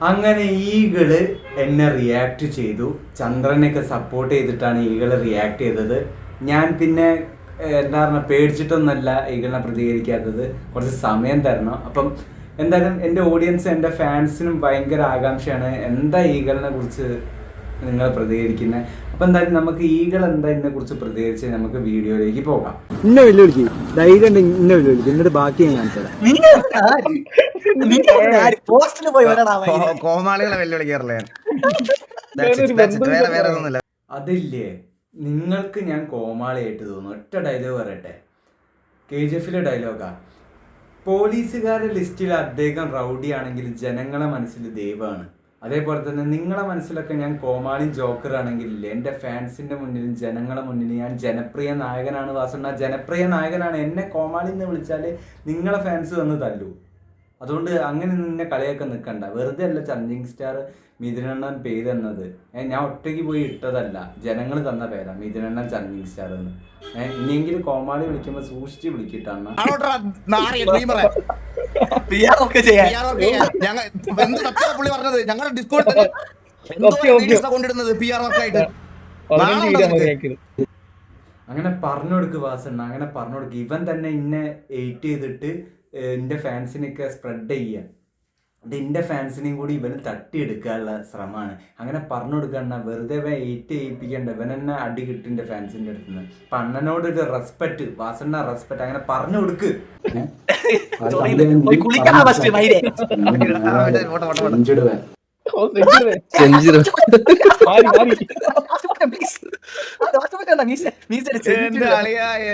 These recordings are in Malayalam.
അങ്ങനെ ഈകള് എന്നെ റിയാക്ട് ചെയ്തു. ചന്ദ്രനെയൊക്കെ സപ്പോർട്ട് ചെയ്തിട്ടാണ് ഈകള് റിയാക്ട് ചെയ്തത്. ഞാൻ പിന്നെ എന്താ പറഞ്ഞ പേടിച്ചിട്ടൊന്നല്ല ഈകളിനെ പ്രതികരിക്കാത്തത്. കുറച്ച് സമയം തരണം. അപ്പം എന്തായാലും എൻ്റെ ഓഡിയൻസ്, എൻ്റെ ഫാൻസിനും ഭയങ്കര ആകാംക്ഷയാണ് എന്താ ഈകളിനെ കുറിച്ച് നിങ്ങൾ പ്രതികരിക്കുന്നത്. അപ്പം എന്തായാലും നമുക്ക് ഈകൾ എന്താ ഇതിനെ കുറിച്ച് പ്രതികരിച്ച് നമുക്ക് വീഡിയോയിലേക്ക് പോകാം. ഇന്ന വെല്ലുവിളിക്ക് ധൈര്യം ഇന്ന വെല്ലുവിളിക്ക് എന്നിട്ട് ബാക്കി ഞാൻ കാണിച്ചത് കോമാളികളെ വെല്ലുവിളിക്കാറില്ലേ? വേറെ ഒന്നുമില്ല. അതില്ലേ, നിങ്ങൾക്ക് ഞാൻ കോമാളിയായിട്ട് തോന്നുന്നു. ഒറ്റ ഡയലോഗ് പറയട്ടെ, KGF ഡയലോഗാ. പോലീസുകാരുടെ ലിസ്റ്റിൽ അദ്ദേഹം റൗഡിയാണെങ്കിൽ ജനങ്ങളെ മനസ്സിൽ ദൈവമാണ്. അതേപോലെ തന്നെ നിങ്ങളെ മനസ്സിലൊക്കെ ഞാൻ കോമാളി ജോക്കർ ആണെങ്കിലില്ലേ, എൻ്റെ ഫാൻസിൻ്റെ മുന്നിലും ജനങ്ങളെ മുന്നിലും ഞാൻ ജനപ്രിയ നായകനാണ്. വാസണ്ണ ജനപ്രിയ നായകനാണ്. എന്നെ കോമാളി എന്ന് വിളിച്ചാൽ നിങ്ങളെ ഫാൻസ് വന്ന് തല്ലൂ. അതുകൊണ്ട് അങ്ങനെ നിന്നെ കളിയൊക്കെ നിൽക്കണ്ട. വെറുതെ അല്ല ചലഞ്ചിങ് സ്റ്റാർ മിഥുനണ്ണൻ പേര് തന്നത്. ഞാൻ ഒറ്റയ്ക്ക് പോയി ഇട്ടതല്ല, ജനങ്ങൾ തന്ന പേരാ മിഥുനണ്ണൻ ചലഞ്ചിങ് സ്റ്റാർ എന്ന്. ഇനിയെങ്കിലും കോമാളി വിളിക്കുമ്പോൾ സൂക്ഷിച്ച് വിളിക്കിട്ടാണ്. അങ്ങനെ പറഞ്ഞു കൊടുക്ക് വാസണ്ണ, അങ്ങനെ പറഞ്ഞു കൊടുക്ക്. ഇവൻ തന്നെ ഇന്നെ എയ്റ്റ് ചെയ്തിട്ട് എൻ്റെ ഫാൻസിനൊക്കെ സ്പ്രെഡ് ചെയ്യുക. എൻ്റെ ഫാൻസിനെയും കൂടി ഇവന് തട്ടിയെടുക്കാനുള്ള ശ്രമമാണ്. അങ്ങനെ പറഞ്ഞു കൊടുക്കണ്ട, വെറുതെ ഇവൻ എയ്റ്റ് ചെയ്യിപ്പിക്കണ്ട. ഇവൻ തന്നെ അടി കിട്ടും എൻ്റെ ഫാൻസിൻ്റെ അടുത്ത് നിന്ന്. അപ്പം അണ്ണനോടൊരു റെസ്പെക്ട്, വാസണ്ണ റെസ്പെക്ട്, അങ്ങനെ പറഞ്ഞു കൊടുക്ക്.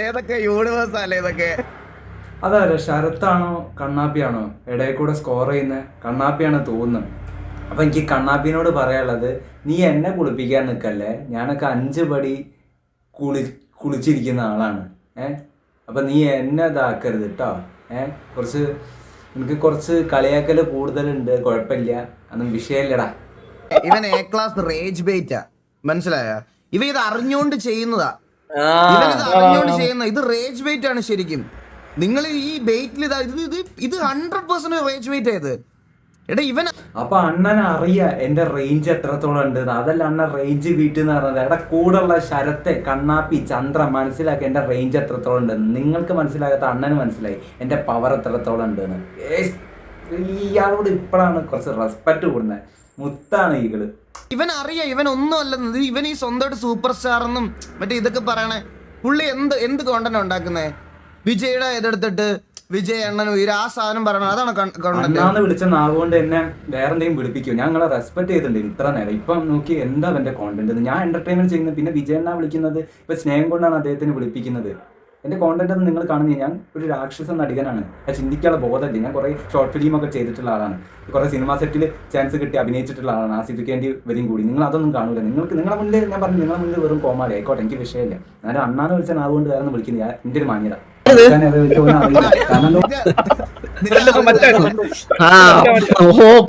ഏതൊക്കെ യൂണിവേഴ്സ് അല്ലേ ഇതൊക്കെ? അതല്ല, ശരത്താണോ കണ്ണാപ്പിയാണോ ഇടയിൽ കൂടെ സ്കോർ ചെയ്യുന്നത്? കണ്ണാപ്പിയാണ് തോന്നുന്നത്. അപ്പം എനിക്ക് കണ്ണാപ്പിനോട് പറയാനുള്ളത്, നീ എന്നെ കുളിപ്പിക്കാൻ നിൽക്കല്ലേ. ഞാനൊക്കെ 5 പടി കുളിച്ചിരിക്കുന്ന ആളാണ്. അപ്പം നീ എന്നെ ഇതാക്കരുത് കേട്ടോ. എനിക്ക് കുറച്ച് കളിയാക്കൽ കൂടുതലുണ്ട്, കുഴപ്പമില്ല, അതൊന്നും വിഷയമില്ലടാ. ഇവൻ എ ക്ലാസ് റേജ് ബെയ്റ്റാ, മനസ്സിലായ? ഇവ ഇത് അറിഞ്ഞോണ്ട് ചെയ്യുന്നതാ. ഇത് റേജ് ബെയ്റ്റ് ആണ് ശരിക്കും. നിങ്ങൾ ഈ ബെയ്റ്റിൽ ഇത് 100% റേജ് ബെയ്റ്റ് ആയത്. എടാ ഇവൻ അപ്പൊ അണ്ണനെ അറിയാ എന്റെ റേഞ്ച് എത്രത്തോളം ഉണ്ട്. അതല്ല അണ്ണൻ റേഞ്ച് വീട്ടിൽ എന്ന് പറഞ്ഞത്. എടാ കൂടുള്ള ശരത്തെ, കണ്ണാപ്പി, ചന്ദ്ര മനസ്സിലാക്കി എന്റെ റേഞ്ച് എത്രത്തോളം ഉണ്ടെന്ന്. നിങ്ങൾക്ക് മനസ്സിലാകാത്ത അണ്ണന് മനസ്സിലായി എന്റെ പവർ എത്രത്തോളം ഉണ്ടെന്ന്. ഇയാളോട് ഇപ്പോഴാണ് കുറച്ച് റെസ്പെക്ട് കൂടുന്നത്. മുത്താണ് ഈകള്. ഇവൻ അറിയാം ഇവൻ ഒന്നും അല്ലെന്നത്. ഇവൻ ഈ സ്വന്തമായിട്ട് സൂപ്പർ സ്റ്റാർ എന്നും മറ്റേ ഇതൊക്കെ പറയണേ. പുള്ളി എന്ത് കോണ്ടന്റ് ഉണ്ടാക്കുന്നേ? വിജയുടെ ഇതെടുത്തിട്ട് വിജയ് അണ്ണൻ ഉയര ആ സാധനം പറയണം, അതാണ് കണ്ണാന്ന് വിളിച്ച നാവുകൊണ്ട് എന്നെ വേറെ എന്തെങ്കിലും വിളിപ്പിക്കും. ഞാൻ നിങ്ങളെ റെസ്പെക്ട് ചെയ്തിട്ടുണ്ട് ഇത്ര നേരം. ഇപ്പം നോക്കി എന്താ എന്റെ കോണ്ടന്റ്. ഞാൻ എന്റർടൈൻമെന്റ് ചെയ്യുന്നത്. പിന്നെ വിജയണ്ണ വിളിക്കുന്നത് ഇപ്പൊ സ്നേഹം കൊണ്ടാണ് അദ്ദേഹത്തിന് വിളിപ്പിക്കുന്നത്. എന്റെ കോണ്ടന്റ് ഒന്നും നിങ്ങൾ കാണുന്നത് ഞാൻ ഒരു രാക്ഷസ നടികനാണ്. ഞാൻ ചിന്തിക്കാനുള്ള ബോധമില്ല. ഞാൻ കുറെ ഷോർട്ട് ഫിലിം ഒക്കെ ചെയ്തിട്ടുള്ള ആളാണ്. കുറെ സിനിമ സെറ്റിൽ ചാൻസ് കിട്ടി അഭിനയിച്ചിട്ടുള്ള ആളാണ്. ആസിഫിക്കേണ്ടി വരും കൂടി. നിങ്ങൾ അതൊന്നും കാണൂല. നിങ്ങളുടെ മുന്നിൽ ഞാൻ പറഞ്ഞു, നിങ്ങളുടെ മുന്നിൽ വെറും കോമാളി ആയിക്കോട്ടെ, എനിക്ക് വിഷയമില്ല. ഞാൻ അണ്ണാന്ന് വിളിച്ചാൽ അതുകൊണ്ട് വേറെ ഒന്നും വിളിക്കുന്നത് എന്റെ ഒരു മാന്യത.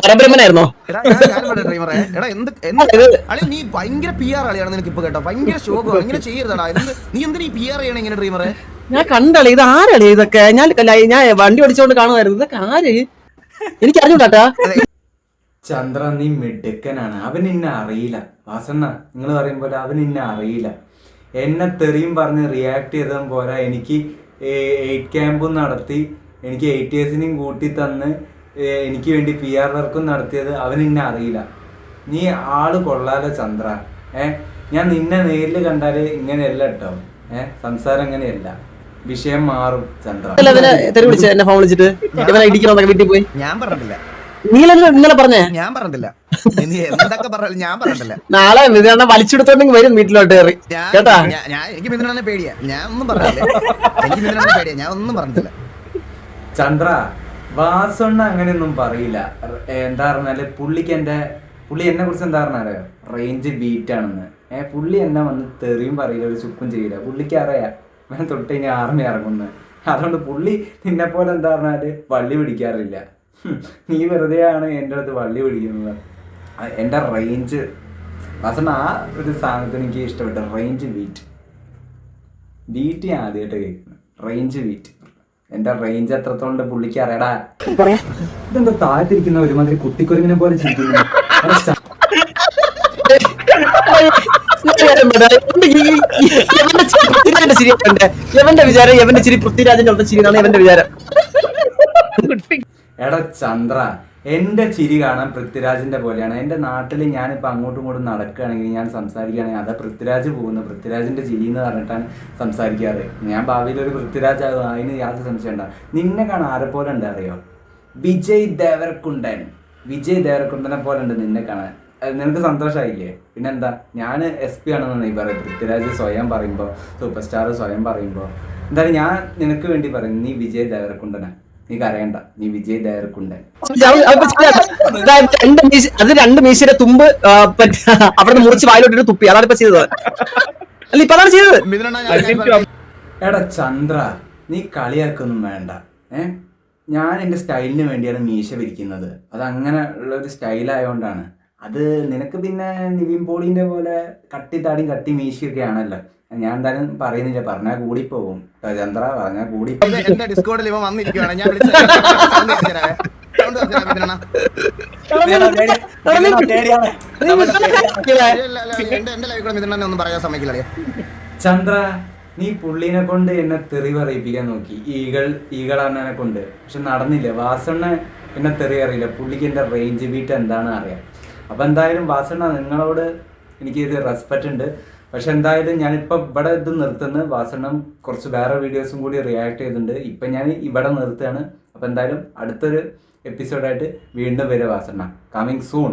പരബ്രഹ്മനായിരുന്നോ? നീ ഭയങ്കര PR ആളിയാണ് നിനക്ക് ഇപ്പൊ കേട്ടോ. ഭയങ്കര ശോകം. ഇങ്ങനെ ചെയ്യരുതടാ. നീ എന്തിനാ ഈ PR ചെയ്യണം ഇങ്ങനെ ഡ്രീമറെ? ഞാൻ കണ്ടളി, ഇത് ആരാളി ഇതൊക്കെ? ഞാൻ വണ്ടി ഓടിച്ചോണ്ട് കാണുമായിരുന്നു. ഇതൊക്കെ ആര്? എനിക്ക് അറിഞ്ഞൂടാ. ചന്ദ്ര നീ മിടുക്കനാണ്. അവൻ ഇന്നെ അറിയില്ല. വാസണ്ണ നിങ്ങൾ പറയും പോലെ അവൻ ഇന്നെ അറിയില്ല. എന്നെ തെറിയും പറഞ്ഞ് റിയാക്ട് ചെയ്തതും പോരാ, എനിക്ക് 8 ക്യാമ്പും നടത്തി, എനിക്ക് 80s കൂട്ടി തന്ന് എനിക്ക് വേണ്ടി PR വർക്കും നടത്തിയത് അവൻ ഇന്നെ അറിയില്ല. നീ ആള് കൊള്ളാലോ ചന്ദ്ര. ഞാൻ നിന്നെ നേരിൽ കണ്ടാല് ഇങ്ങനെയല്ല കേട്ടോ. സംസാരം ഇങ്ങനെയല്ല, വിഷയം മാറും ചന്ദ്ര. വീട്ടിൽ പോയി ഞാൻ പറഞ്ഞിട്ടില്ല. ഇന്നലെ പറഞ്ഞേ? ഞാൻ പറഞ്ഞിട്ടില്ല. എന്തൊക്കെ പറഞ്ഞാലും ഞാൻ പറഞ്ഞിട്ടില്ല. നാളെ വലിച്ചെടുത്തോണ്ടെങ്കിൽ വരും വീട്ടിലോട്ട് കയറി കേട്ടാ. എനിക്ക് മിഥുനെ പേടിയാ. ഞാൻ ഒന്നും പറഞ്ഞില്ല. എനിക്ക് മിഥുനെ പേടിയാ. ഞാൻ ഒന്നും പറഞ്ഞിട്ടില്ല. ചന്ദ്ര വാസണ്ണ അങ്ങനെയൊന്നും പറയില്ല. എന്താ പറഞ്ഞാല് പുള്ളി എന്നെ കുറിച്ച് എന്താ പറഞ്ഞാല് റേഞ്ച് ബീറ്റ് ആണെന്ന്. പുള്ളി എന്നെ വന്ന് തെറിയും പറയില്ല, ഒരു ചുക്കും ചെയ്യില്ല. പുള്ളിക്ക് അറിയാം ഞാൻ തൊട്ട് കഴിഞ്ഞാൽ ആർമി ഇറങ്ങുന്നത്. അതുകൊണ്ട് പുള്ളി നിന്നെ പോലെ എന്താ പറഞ്ഞാല് വള്ളി പിടിക്കാറില്ല. നീ വെറുതെയാണ് എൻ്റെ അടുത്ത് വള്ളി പിടിക്കുന്നത്. എൻ്റെ റേഞ്ച് വാസണ്ണ ആ ഒരു സാധനത്തിന് എനിക്ക് ഇഷ്ടപ്പെട്ട റേഞ്ച് ബീറ്റ് ഞാൻ ആദ്യമായിട്ട് കേൾക്കുന്നത്. റേഞ്ച് ബീറ്റ് എന്റെ റേഞ്ച് എത്രത്തോളം പുള്ളിക്ക് അറിയടാ. ഇതെന്താ താഴത്തിരിക്കുന്ന ഒരുമാതിരി കുട്ടിക്കൊരുങ്ങിനെ പോലെ ചിരിക്കുന്നു. എവന്റെ വിചാരം എവന്റെ ചിരി പൃഥ്വിരാജിന്റെ ചിരി എന്നാണ് എവന്റെ വിചാരം. എടാ ചന്ദ്ര, എന്റെ ചിരി കാണാൻ പൃഥ്വിരാജിന്റെ പോലെയാണ്. എന്റെ നാട്ടിൽ ഞാനിപ്പോ അങ്ങോട്ടും ഇങ്ങോട്ടും നടക്കുകയാണെങ്കിൽ, ഞാൻ സംസാരിക്കുകയാണെങ്കിൽ അതാ പൃഥ്വിരാജ് പോകുന്നത്, പൃഥ്വിരാജിന്റെ ചിരി എന്ന് പറഞ്ഞിട്ടാണ് സംസാരിക്കാറ്. ഞാൻ ഭാവിയിൽ ഒരു പൃഥ്വിരാജ് ആകും, അതിന് യാതൊരു സംശയം ഉണ്ടാ. നിന്നെ കാണാൻ ആരെ പോലെ ഉണ്ട് അറിയോ? വിജയ് ദേവരക്കുണ്ടൻ. വിജയ് ദേവരക്കുണ്ടനെ പോലെ ഉണ്ട് നിന്നെ കാണാൻ. നിനക്ക് സന്തോഷമായില്ലേ? പിന്നെന്താ, ഞാൻ SP ആണെന്ന് നീ പറയും. പൃഥ്വിരാജ് സ്വയം പറയുമ്പോൾ, സൂപ്പർ സ്റ്റാർ സ്വയം പറയുമ്പോൾ, എന്തായാലും ഞാൻ നിനക്ക് വേണ്ടി പറയും, നീ വിജയ് ദേവരക്കുണ്ടനാ. നീ കരയണ്ട, നീ വിജയ് ദേവരക്കുണ്ടൻ. അത് 2 മീശയുടെ തുമ്പ് അവിടെ മുറിച്ച് വായിലോട്ടിട്ട് തുപ്പി. അതാണ് ഇപ്പൊ ചെയ്തത്. അല്ല ഇപ്പൊ അതാണ് ചെയ്തത്. എടാ ചന്ദ്ര, നീ കളിയാക്കൊന്നും വേണ്ട. ഞാൻ എൻ്റെ സ്റ്റൈലിന് വേണ്ടിയാണ് മീശ പിരിക്കുന്നത്. അത് അങ്ങനെ ഉള്ളൊരു സ്റ്റൈലായതുകൊണ്ടാണ്. അത് നിനക്ക് പിന്നെ നിവിൻ പോളിന്റെ പോലെ കട്ടി താടിയും കട്ടി മീശയൊക്കെ ആണല്ലോ. ഞാൻ എന്തായാലും പറയുന്നില്ല, പറഞ്ഞാൽ കൂടി പോകും ചന്ദ്ര, പറഞ്ഞാൽ കൂടി. എന്റെ ഡിസ്കോഡിൽ ഇവ വന്നിരിക്കുവാണ്. ഞാൻ എന്റെ ലൈവ് കൂടെ മിഥുനെ ഒന്നും പറയാൻ സമ്മതിക്കില്ല. ചന്ദ്ര, നീ പുള്ളീനെ കൊണ്ട് എന്നെ തെറി പറയിപ്പിക്കാൻ നോക്കി, ഈകളാണ്ണനെ കൊണ്ട്. പക്ഷെ നടന്നില്ല. വാസണ്ണ എന്നെ തെറി അറിയില്ല. പുള്ളിക്ക് എൻ്റെ റേഞ്ച് ബീറ്റ് എന്താണെന്ന് അറിയാം. അപ്പം എന്തായാലും വാസണ്ണ, നിങ്ങളോട് എനിക്കൊരു റെസ്പെക്റ്റ് ഉണ്ട്. പക്ഷെ എന്തായാലും ഞാനിപ്പോൾ ഇവിടെ ഇത് നിർത്തുന്നു. വാസണ്ണം കുറച്ച് വേറെ വീഡിയോസും കൂടി റിയാക്ട് ചെയ്തിട്ടുണ്ട്. ഇപ്പം ഞാൻ ഇവിടെ നിർത്തുകയാണ്. അപ്പം എന്തായാലും അടുത്തൊരു എപ്പിസോഡായിട്ട് വീണ്ടും വരും വാസണ്ണ. Coming soon.